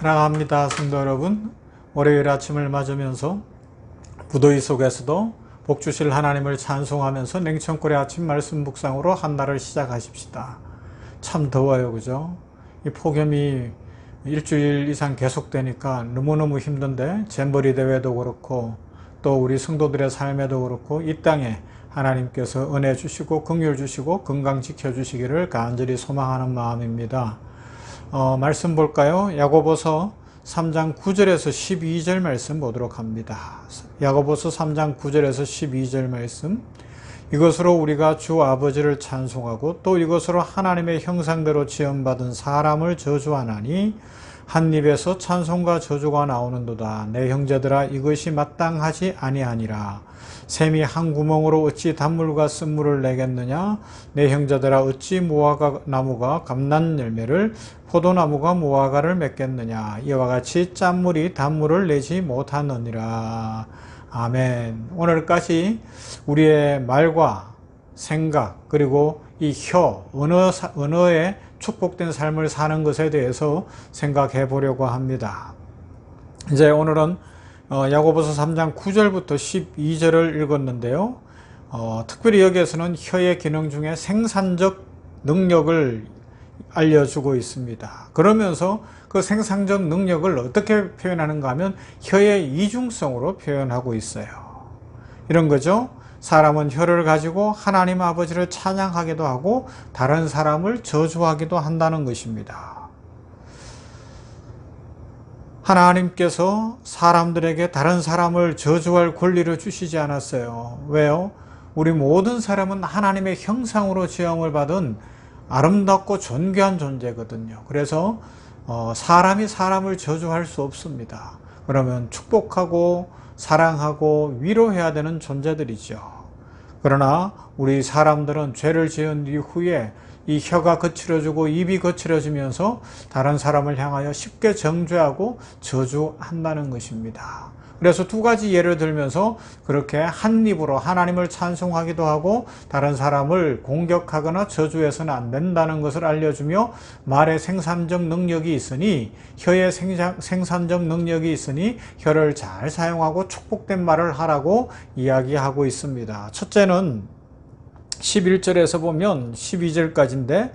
사랑합니다, 성도 여러분. 월요일 아침을 맞으면서 무더위 속에서도 복 주실 하나님을 찬송하면서 냉천골의 아침 말씀 묵상으로 한 날을 시작하십시다. 참 더워요, 그죠? 이 폭염이 일주일 이상 계속되니까 너무너무 힘든데, 잼버리 대회도 그렇고 또 우리 성도들의 삶에도 그렇고 이 땅에 하나님께서 은혜 주시고 긍휼 주시고 건강 지켜주시기를 간절히 소망하는 마음입니다. 말씀 볼까요? 야고보서 3장 9절에서 12절 말씀 보도록 합니다. 야고보서 3장 9절에서 12절 말씀. 이것으로 우리가 주 아버지를 찬송하고 또 이것으로 하나님의 형상대로 지음받은 사람을 저주하나니 한 입에서 찬송과 저주가 나오는도다. 내 형제들아, 이것이 마땅하지 아니하니라. 샘이 한 구멍으로 어찌 단물과 쓴물을 내겠느냐? 내 형제들아, 어찌 무화과 나무가 감난 열매를, 포도나무가 무화과를 맺겠느냐? 이와 같이 짠물이 단물을 내지 못하느니라. 아멘. 오늘까지 우리의 말과 생각, 그리고 이 언어의 축복된 삶을 사는 것에 대해서 생각해 보려고 합니다. 이제 오늘은 야고보서 3장 9절부터 12절을 읽었는데요. 특별히 여기에서는 혀의 기능 중에 생산적 능력을 알려주고 있습니다. 그러면서 그 생산적 능력을 어떻게 표현하는가 하면 혀의 이중성으로 표현하고 있어요. 이런 거죠. 사람은 혀를 가지고 하나님 아버지를 찬양하기도 하고 다른 사람을 저주하기도 한다는 것입니다. 하나님께서 사람들에게 다른 사람을 저주할 권리를 주시지 않았어요. 왜요? 우리 모든 사람은 하나님의 형상으로 지음을 받은 아름답고 존귀한 존재거든요. 그래서 사람이 사람을 저주할 수 없습니다. 그러면 축복하고 사랑하고 위로해야 되는 존재들이죠. 그러나 우리 사람들은 죄를 지은 이후에 이 혀가 거칠어지고 입이 거칠어지면서 다른 사람을 향하여 쉽게 정죄하고 저주한다는 것입니다. 그래서 두 가지 예를 들면서 그렇게 한 입으로 하나님을 찬송하기도 하고 다른 사람을 공격하거나 저주해서는 안 된다는 것을 알려주며, 말의 생산적 능력이 있으니, 혀의 생산적 능력이 있으니 혀를 잘 사용하고 축복된 말을 하라고 이야기하고 있습니다. 첫째는 11절에서 보면 12절까지인데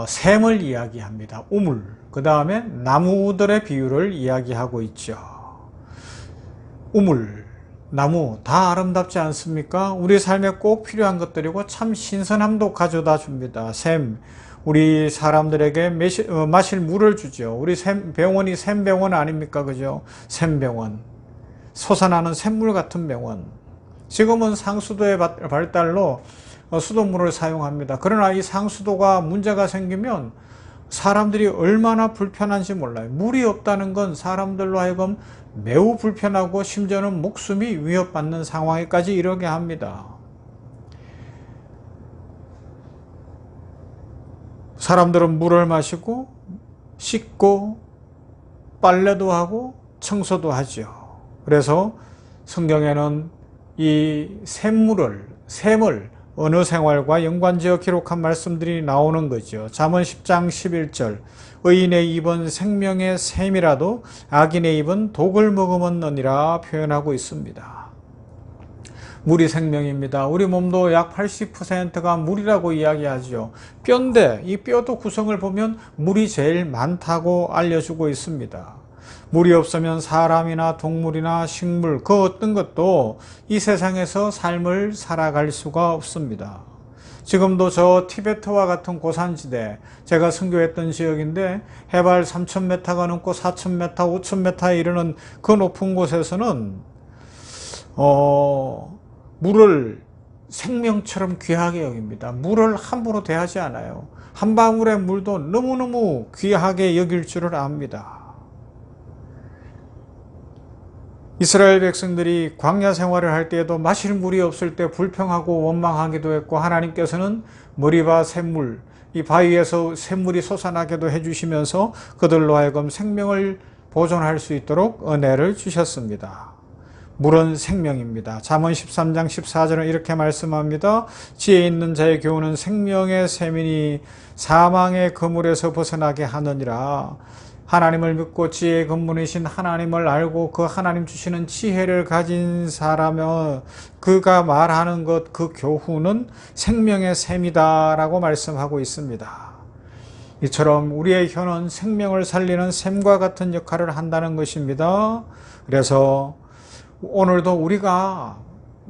샘을 이야기합니다. 우물. 그 다음에 나무들의 비유를 이야기하고 있죠. 우물, 나무 다 아름답지 않습니까? 우리 삶에 꼭 필요한 것들이고 참 신선함도 가져다 줍니다. 샘, 우리 사람들에게 마실 물을 주죠. 우리 병원이 샘병원 아닙니까? 그죠? 샘병원, 솟아나는 샘물 같은 병원. 지금은 상수도의 발달로 수돗물을 사용합니다. 그러나 이 상수도가 문제가 생기면 사람들이 얼마나 불편한지 몰라요. 물이 없다는 건 사람들로 하여금 매우 불편하고 심지어는 목숨이 위협받는 상황에까지 이르게 합니다. 사람들은 물을 마시고 씻고 빨래도 하고 청소도 하죠. 그래서 성경에는 이 샘을 언어 생활과 연관지어 기록한 말씀들이 나오는 거죠. 잠언 10장 11절, 의인의 입은 생명의 샘이라도 악인의 입은 독을 머금었느니라 표현하고 있습니다. 물이 생명입니다. 우리 몸도 약 80%가 물이라고 이야기하죠. 뼈인데 이 뼈도 구성을 보면 물이 제일 많다고 알려주고 있습니다. 물이 없으면 사람이나 동물이나 식물, 그 어떤 것도 이 세상에서 삶을 살아갈 수가 없습니다. 지금도 저 티베트와 같은 고산지대, 제가 선교했던 지역인데 해발 3,000m가 넘고 4,000m, 5,000m에 이르는 그 높은 곳에서는 물을 생명처럼 귀하게 여깁니다. 물을 함부로 대하지 않아요. 한 방울의 물도 너무너무 귀하게 여길 줄을 압니다. 이스라엘 백성들이 광야 생활을 할 때에도 마실 물이 없을 때 불평하고 원망하기도 했고, 하나님께서는 머리바 샘물, 이 바위에서 샘물이 솟아나게도 해주시면서 그들로 하여금 생명을 보존할 수 있도록 은혜를 주셨습니다. 물은 생명입니다. 잠언 13장 14절은 이렇게 말씀합니다. 지혜 있는 자의 교훈은 생명의 샘이니 사망의 그물에서 벗어나게 하느니라. 하나님을 믿고 지혜의 근본이신 하나님을 알고 그 하나님 주시는 지혜를 가진 사람은 그가 말하는 것, 그 교훈은 생명의 샘이다 라고 말씀하고 있습니다. 이처럼 우리의 혀는 생명을 살리는 샘과 같은 역할을 한다는 것입니다. 그래서 오늘도 우리가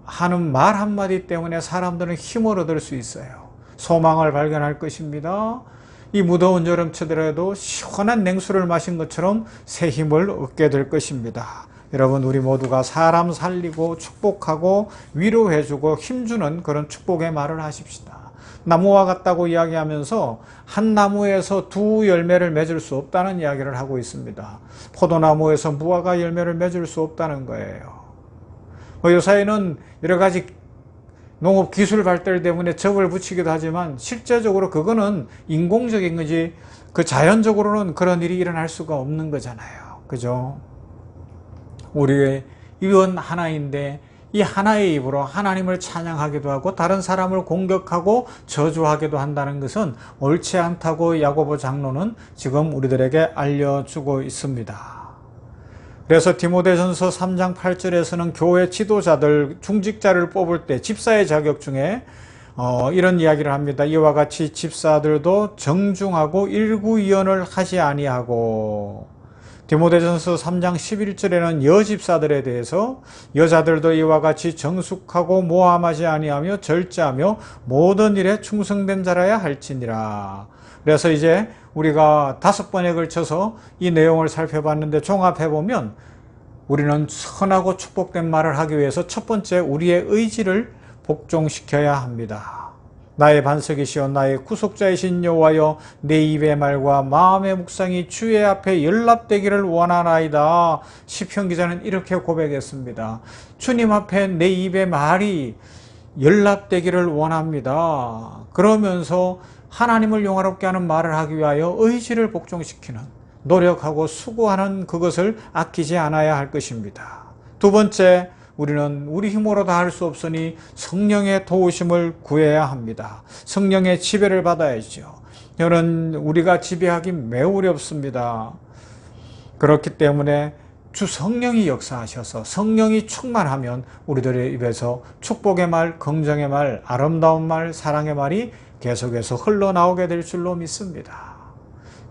하는 말 한마디 때문에 사람들은 힘을 얻을 수 있어요. 소망을 발견할 것입니다. 이 무더운 여름철에도 시원한 냉수를 마신 것처럼 새 힘을 얻게 될 것입니다. 여러분, 우리 모두가 사람 살리고 축복하고 위로해주고 힘주는 그런 축복의 말을 하십시다. 나무와 같다고 이야기하면서 한 나무에서 두 열매를 맺을 수 없다는 이야기를 하고 있습니다. 포도나무에서 무화과 열매를 맺을 수 없다는 거예요. 요사이는 여러 가지 농업 기술 발달 때문에 접을 붙이기도 하지만 실제적으로 그거는 인공적인 거지 그 자연적으로는 그런 일이 일어날 수가 없는 거잖아요. 그죠? 우리의 입은 하나인데 이 하나의 입으로 하나님을 찬양하기도 하고 다른 사람을 공격하고 저주하기도 한다는 것은 옳지 않다고 야고보 장로는 지금 우리들에게 알려주고 있습니다. 그래서 디모데전서 3장 8절에서는 교회 지도자들, 중직자를 뽑을 때 집사의 자격 중에 이런 이야기를 합니다. 이와 같이 집사들도 정중하고 일구위원을 하지 아니하고, 디모데전서 3장 11절에는 여집사들에 대해서 여자들도 이와 같이 정숙하고 모함하지 아니하며 절제하며 모든 일에 충성된 자라야 할지니라. 그래서 이제 우리가 5번에 걸쳐서 이 내용을 살펴봤는데 종합해보면 우리는 선하고 축복된 말을 하기 위해서 첫 번째 우리의 의지를 복종시켜야 합니다. 나의 반석이시여 나의 구속자이신 여호와여 내 입의 말과 마음의 묵상이 주의 앞에 연락되기를 원하나이다. 시편 기자는 이렇게 고백했습니다. 주님 앞에 내 입의 말이 연락되기를 원합니다. 그러면서 하나님을 영화롭게 하는 말을 하기 위하여 의지를 복종시키는, 노력하고 수고하는 그것을 아끼지 않아야 할 것입니다. 두 번째, 우리는 우리 힘으로 다 할 수 없으니 성령의 도우심을 구해야 합니다. 성령의 지배를 받아야죠. 저는 우리가 지배하기 매우 어렵습니다. 그렇기 때문에 주 성령이 역사하셔서 성령이 충만하면 우리들의 입에서 축복의 말, 긍정의 말, 아름다운 말, 사랑의 말이 계속해서 흘러나오게 될 줄로 믿습니다.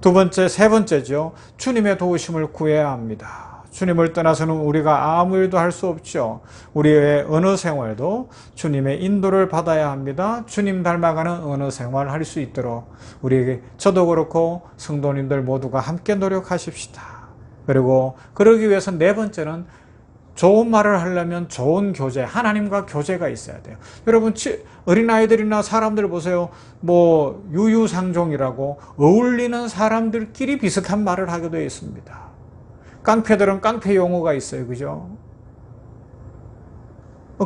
두 번째, 세 번째죠. 주님의 도우심을 구해야 합니다. 주님을 떠나서는 우리가 아무 일도 할 수 없죠. 우리의 언어 생활도 주님의 인도를 받아야 합니다. 주님 닮아가는 언어 생활을 할 수 있도록 우리에게, 저도 그렇고 성도님들 모두가 함께 노력하십시다. 그리고 그러기 위해서 네 번째는 좋은 말을 하려면 좋은 교제, 하나님과 교제가 있어야 돼요. 여러분, 어린아이들이나 사람들 보세요. 유유상종이라고 어울리는 사람들끼리 비슷한 말을 하게 되어 있습니다. 깡패들은 깡패 용어가 있어요. 그죠?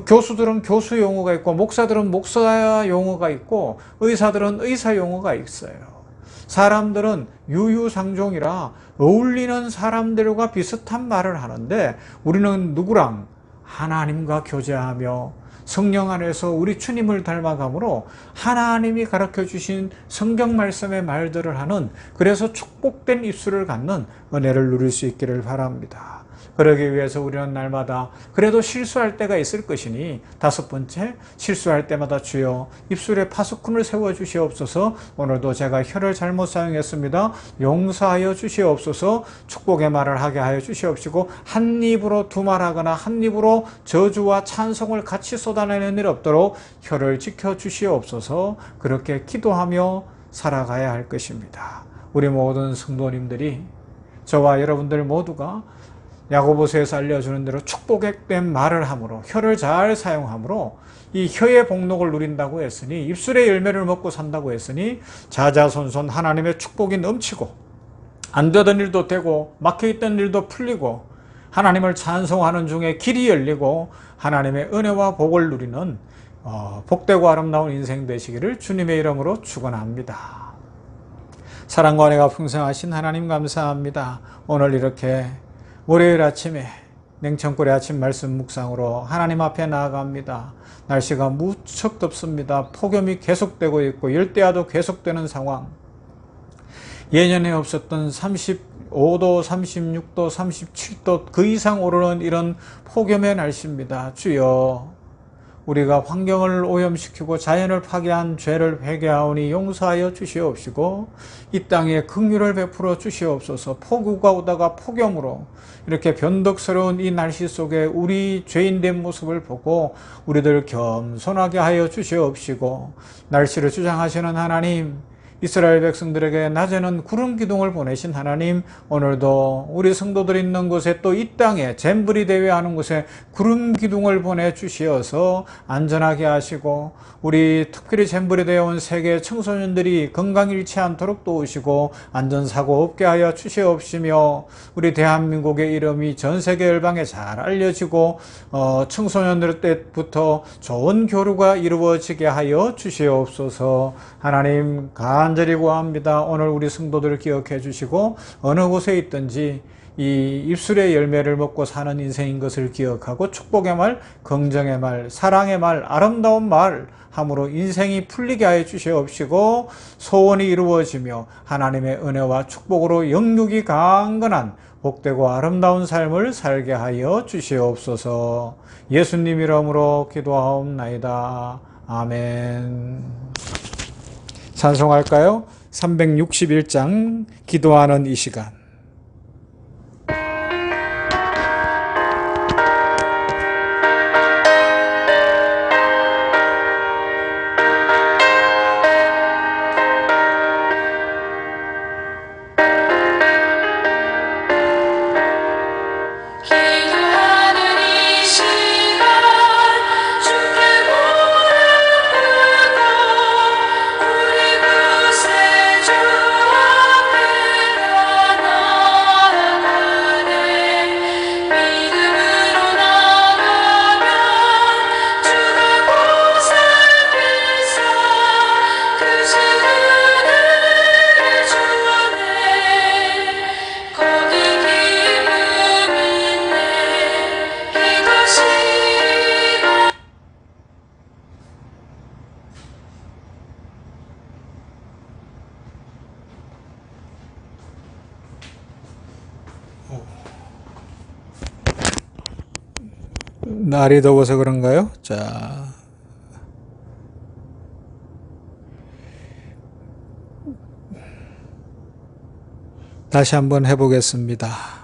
교수들은 교수 용어가 있고, 목사들은 목사 용어가 있고, 의사들은 의사 용어가 있어요. 사람들은 유유상종이라 어울리는 사람들과 비슷한 말을 하는데 우리는 누구랑? 하나님과 교제하며 성령 안에서 우리 주님을 닮아감으로 하나님이 가르쳐 주신 성경 말씀의 말들을 하는, 그래서 축복된 입술을 갖는 은혜를 누릴 수 있기를 바랍니다. 그러기 위해서 우리는 날마다 그래도 실수할 때가 있을 것이니 다섯 번째, 실수할 때마다 주여 입술에 파수꾼을 세워주시옵소서. 오늘도 제가 혀를 잘못 사용했습니다. 용서하여 주시옵소서. 축복의 말을 하게 하여 주시옵시고 한 입으로 두말하거나 한 입으로 저주와 찬송을 같이 쏟아내는 일 없도록 혀를 지켜주시옵소서. 그렇게 기도하며 살아가야 할 것입니다. 우리 모든 성도님들이, 저와 여러분들 모두가 야고보서에서 알려주는 대로 축복된 말을 함으로, 혀를 잘 사용함으로 이 혀의 복록을 누린다고 했으니, 입술의 열매를 먹고 산다고 했으니 자자손손 하나님의 축복이 넘치고 안 되던 일도 되고 막혀있던 일도 풀리고 하나님을 찬송하는 중에 길이 열리고 하나님의 은혜와 복을 누리는 복되고 아름다운 인생 되시기를 주님의 이름으로 축원합니다. 사랑과 은혜가 풍성하신 하나님 감사합니다. 오늘 이렇게 월요일 아침에 냉천골의 아침 말씀 묵상으로 하나님 앞에 나아갑니다. 날씨가 무척 덥습니다. 폭염이 계속되고 있고 열대야도 계속되는 상황. 예년에 없었던 35도, 36도, 37도 그 이상 오르는 이런 폭염의 날씨입니다. 주여, 우리가 환경을 오염시키고 자연을 파괴한 죄를 회개하오니 용서하여 주시옵시고 이 땅에 긍휼을 베풀어 주시옵소서. 폭우가 오다가 폭염으로 이렇게 변덕스러운 이 날씨 속에 우리 죄인된 모습을 보고 우리들 겸손하게 하여 주시옵시고, 날씨를 주장하시는 하나님, 이스라엘 백성들에게 낮에는 구름 기둥을 보내신 하나님, 오늘도 우리 성도들 있는 곳에 또 이 땅에 잼브리 대회하는 곳에 구름 기둥을 보내주시어서 안전하게 하시고, 우리 특별히 잼브리 대회 온 세계 청소년들이 건강 잃지 않도록 도우시고 안전사고 없게 하여 주시옵시며, 우리 대한민국의 이름이 전 세계 열방에 잘 알려지고 청소년들 때부터 좋은 교류가 이루어지게 하여 주시옵소서. 하나님 간절히 구합니다. 오늘 우리 성도들을 기억해 주시고 어느 곳에 있든지 이 입술의 열매를 먹고 사는 인생인 것을 기억하고 축복의 말, 긍정의 말, 사랑의 말, 아름다운 말 함으로 인생이 풀리게 하여 주시옵시고 소원이 이루어지며 하나님의 은혜와 축복으로 영육이 강건한 복되고 아름다운 삶을 살게 하여 주시옵소서. 예수님 이름으로 기도하옵나이다. 아멘. 찬송할까요? 361장 기도하는 이 시간. 날이 더워서 그런가요? 자, 다시 한번 해보겠습니다.